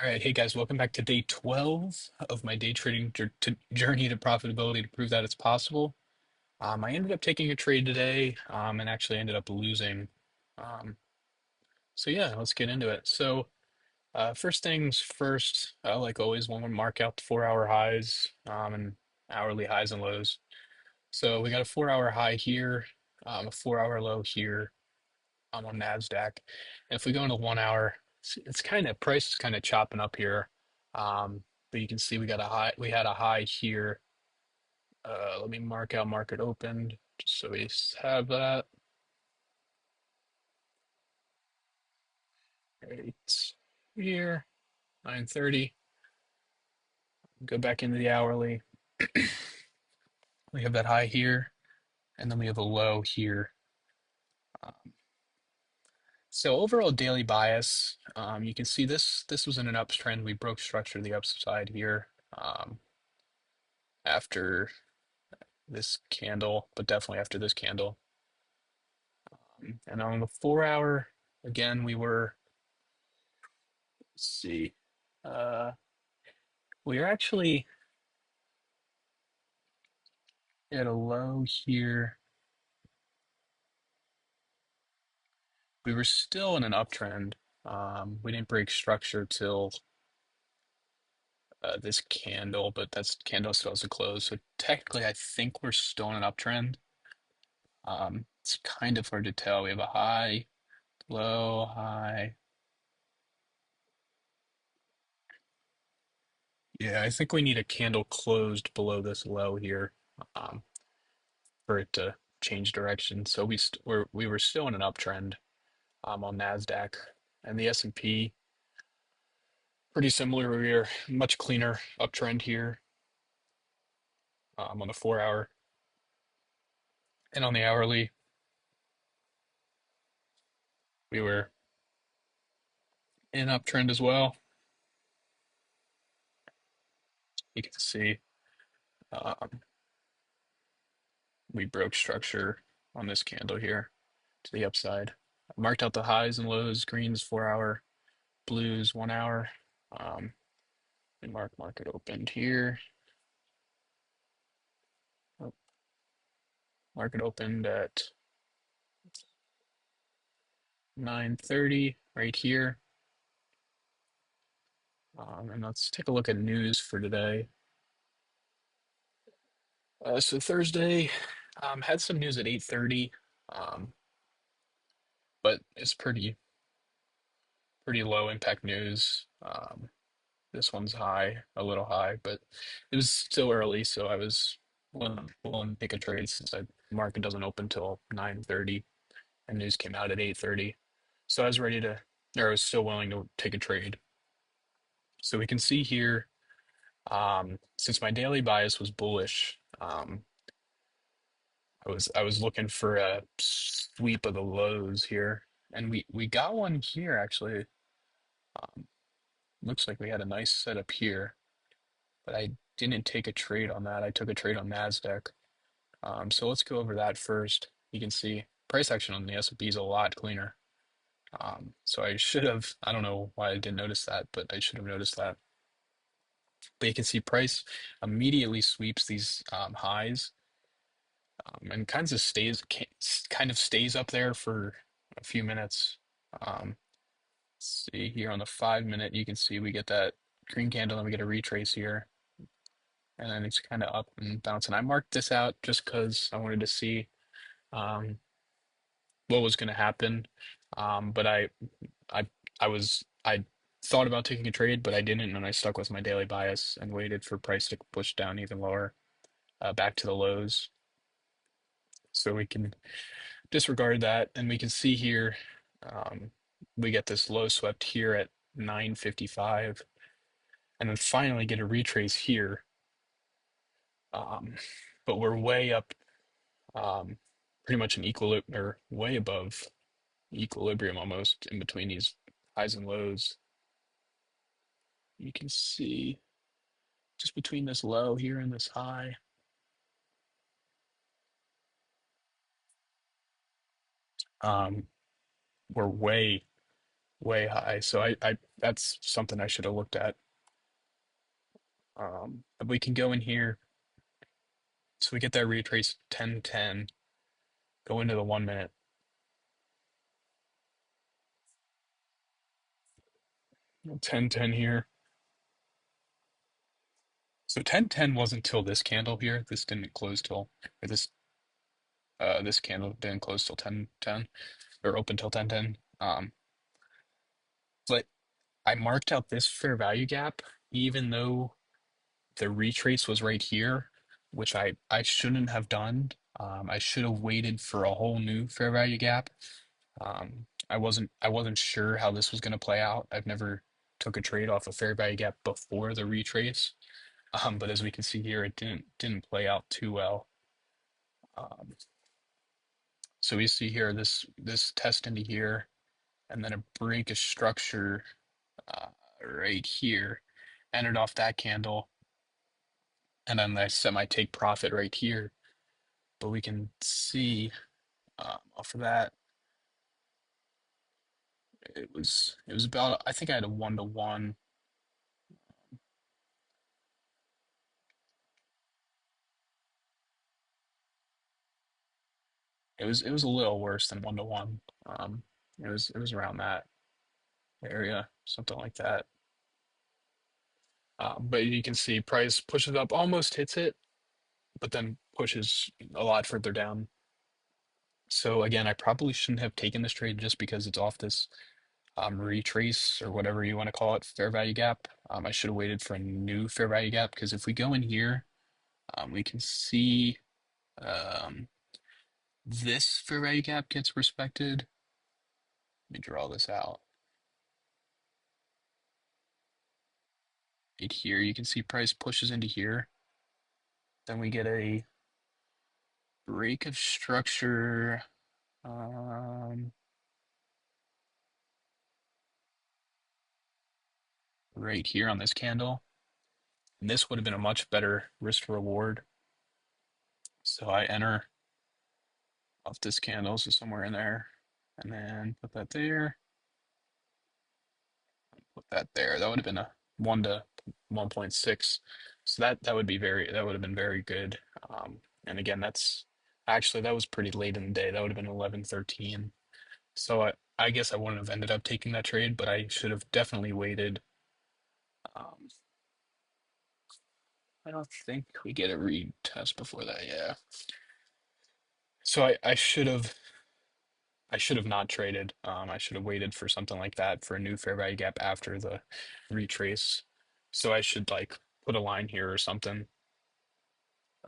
All right, hey guys, welcome back to day 12 of my day trading journey to profitability to prove that it's possible. I ended up taking a trade today, and actually ended up losing. Um, so yeah, let's get into it. First things first, like always, want to mark out the 4 hour highs, and hourly highs and lows. So we got a 4 hour high here, a 4 hour low here. On NASDAQ. And if we go into 1 hour, it's kind of price is kind of chopping up here. But you can see we had a high here. Let me mark out market opened just so we have that. Right here, 9:30. Go back into the hourly. We have that high here, and then we have a low here. Um, so overall daily bias, you can see this was in an uptrend. We broke structure to the upside here after this candle, but definitely after this candle. And on the 4 hour, again, let's see, uh, we are actually at a low here. We were still in an uptrend. We didn't break structure till this candle, but that's candle still has to close. So technically, I think we're still in an uptrend. It's kind of hard to tell. We have a high, low, high. Yeah, I think we need a candle closed below this low here. Um, for it to change direction. So we were still in an uptrend on Nasdaq, and the S&P pretty similar. We are much cleaner uptrend here on the 4 hour, and on the hourly we were in uptrend as well. You can see um, we broke structure on this candle here to the upside. I marked out the highs and lows. Greens 4 hour, blues 1 hour. Um, and market opened here. Oh, market opened at 9:30 right here. And let's take a look at news for today. So Thursday, had some news at 8:30, um, but it's pretty low impact news. This one's high, a little high, but it was still early, so I was willing to take a trade since the market doesn't open till 9:30, and news came out at 8:30. So I was ready to, or I was still willing to take a trade. So we can see here, since my daily bias was bullish, I was looking for a sweep of the lows here, and we got one here actually. Um, Looks like we had a nice setup here, but I didn't take a trade on that. I took a trade on Nasdaq. So let's go over that first. You can see price action on the S&P is a lot cleaner. So I should have, I don't know why I didn't notice that, but I should have noticed that. But you can see price immediately sweeps these highs, and kind of stays up there for a few minutes. Um, let's see here on the 5 minute, you can see we get that green candle and we get a retrace here, and then it's kind of up and bouncing. I marked this out just because I wanted to see um, what was going to happen. But I, I thought about taking a trade, but I didn't, and I stuck with my daily bias and waited for price to push down even lower, back to the lows. So we can disregard that, and we can see here um, we get this low swept here at 9:55, and then finally get a retrace here. Um, but we're way up, um, pretty much an equilibrium, or way above equilibrium almost in between these highs and lows. You can see just between this low here and this high. Um, we're way way high. So I that's something I should have looked at. But we can go in here. So we get that retrace 1010, go into the 1 minute, 1010 here. So 1010 wasn't till this candle here. This didn't close till, or this candle didn't close till 1010 or open till 1010. But I marked out this fair value gap, even though the retrace was right here, which I shouldn't have done. I should have waited for a whole new fair value gap. I wasn't sure how this was going to play out. I've never took a trade off a fair value gap before the retrace. But as we can see here, it didn't play out too well. Um, so we see here this test into here, and then a break of structure uh, right here, ended off that candle, and then I set my take profit right here. But we can see off of that, it was about, I think I had a 1-to-1. It was a little worse than 1-to-1. It was around that area, something like that. But you can see price pushes up, almost hits it, but then pushes a lot further down. So again, I probably shouldn't have taken this trade just because it's off this retrace or whatever you want to call it, fair value gap. I should have waited for a new fair value gap because if we go in here, we can see um, this fair value gap gets respected. Let me draw this out. Right here, you can see price pushes into here. Then we get a break of structure. Um, right here on this candle. And this would have been a much better risk to reward. So I enter off this candle, so somewhere in there, and then put that there, put that there. That would have been a 1 to 1.6. So that would have been very good. And again, that was pretty late in the day. That would have been 11:13. So I guess I wouldn't have ended up taking that trade, but I should have definitely waited. Um, I don't think we get a retest before that. Yeah. So I should have not traded. I should have waited for something like that for a new fair value gap after the retrace. So I should like put a line here or something,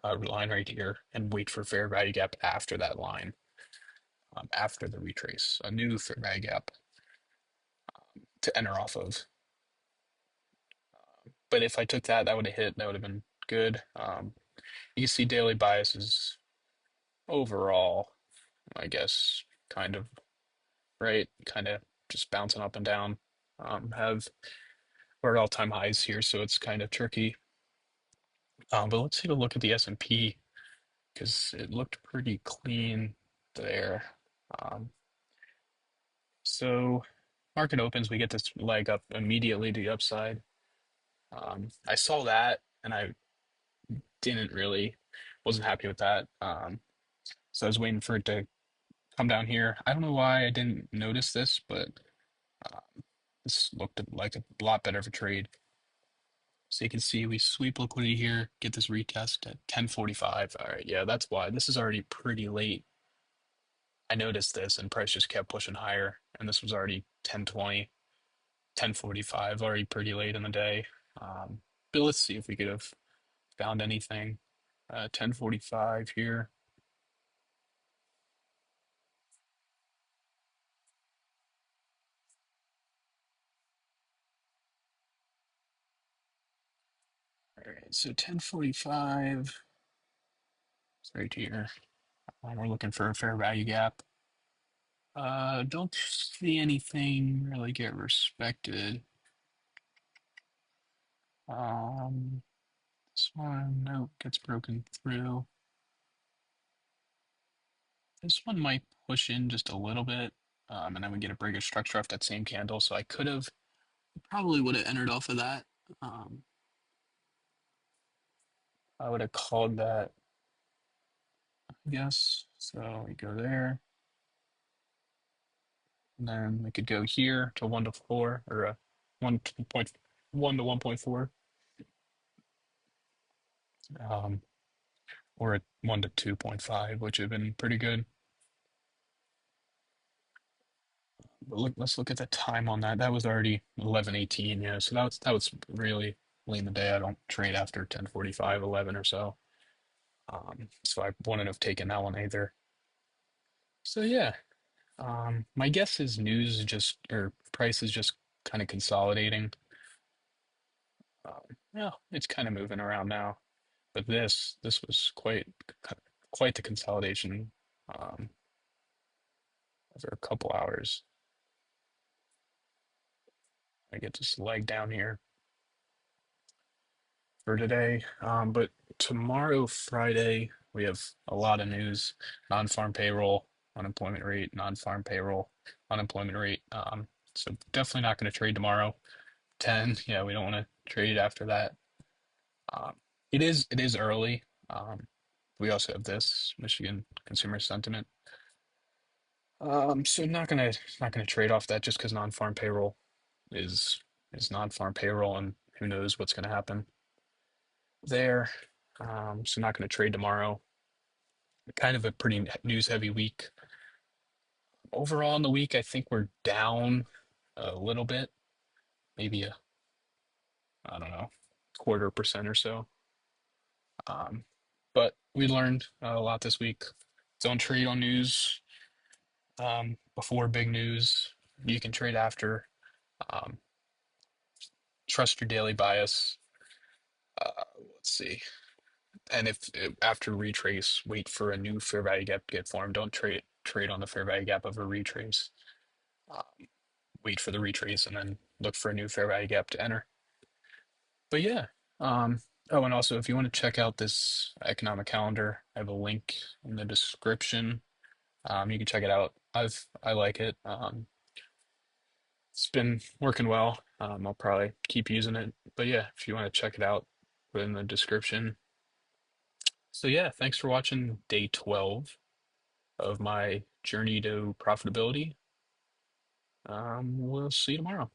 a line right here, and wait for fair value gap after that line, after the retrace, a new fair value gap to enter off of. But if I took that, that would have hit. That would have been good. You can see daily bias is overall, I guess, kind of right, kind of just bouncing up and down. Have We're at all-time highs here, so it's kind of tricky. But let's take a look at the S&P because it looked pretty clean there. Um, so market opens, we get this leg up immediately to the upside. I saw that and I didn't really, wasn't happy with that. So I was waiting for it to come down here. I don't know why I didn't notice this, but this looked like a lot better of a trade. So you can see we sweep liquidity here, get this retest at 10:45. All right, yeah, that's why. This is already pretty late. I noticed this and price just kept pushing higher, and this was already 10:20, 10:45, already pretty late in the day. But let's see if we could have found anything. 10:45 here. All right, so 10:45 is right here. We're looking for a fair value gap. Don't see anything really get respected. Um, this one, nope, gets broken through. This one might push in just a little bit. and then we get a break of structure off that same candle. So I could have probably would have entered off of that. Um, I would have called that, I guess. So we go there, and then we could go here to 1 to 4, or 1.1 to 1.4, um, or a 1 to 2.5, which have been pretty good. But let's look at the time on that. That was already 11:18. Yeah, so that was really late in the day. I don't trade after 10:45, 11 or so. So I wouldn't have taken that one either. So yeah, my guess is news is just or price is just kind of consolidating. Yeah, it's kind of moving around now, but this was quite the consolidation um, over a couple hours. I get this leg down here for today. But tomorrow, Friday, we have a lot of news: non-farm payroll, unemployment rate, non-farm payroll, unemployment rate. So definitely not going to trade tomorrow. 10, yeah, we don't want to trade after that. Um, it is early. We also have this Michigan consumer sentiment. So not gonna trade off that just because non-farm payroll is is non-farm payroll, and who knows what's gonna happen there. So not gonna trade tomorrow. Kind of a pretty news heavy week. Overall in the week, I think we're down a little bit, maybe I don't know, quarter% or so. Um, but we learned a lot this week. Don't trade on news before big news. You can trade after. Um, Trust your daily bias. Let's see. And if after retrace, wait for a new fair value gap to get formed. Don't trade on the fair value gap of a retrace. Uh, Wait for the retrace and then look for a new fair value gap to enter. But yeah. Oh, and also if you want to check out this economic calendar, I have a link in the description. You can check it out. I like it. It's been working well. I'll probably keep using it. But yeah, if you want to check it out, put it in the description. So yeah, thanks for watching day 12 of my journey to profitability. We'll see you tomorrow.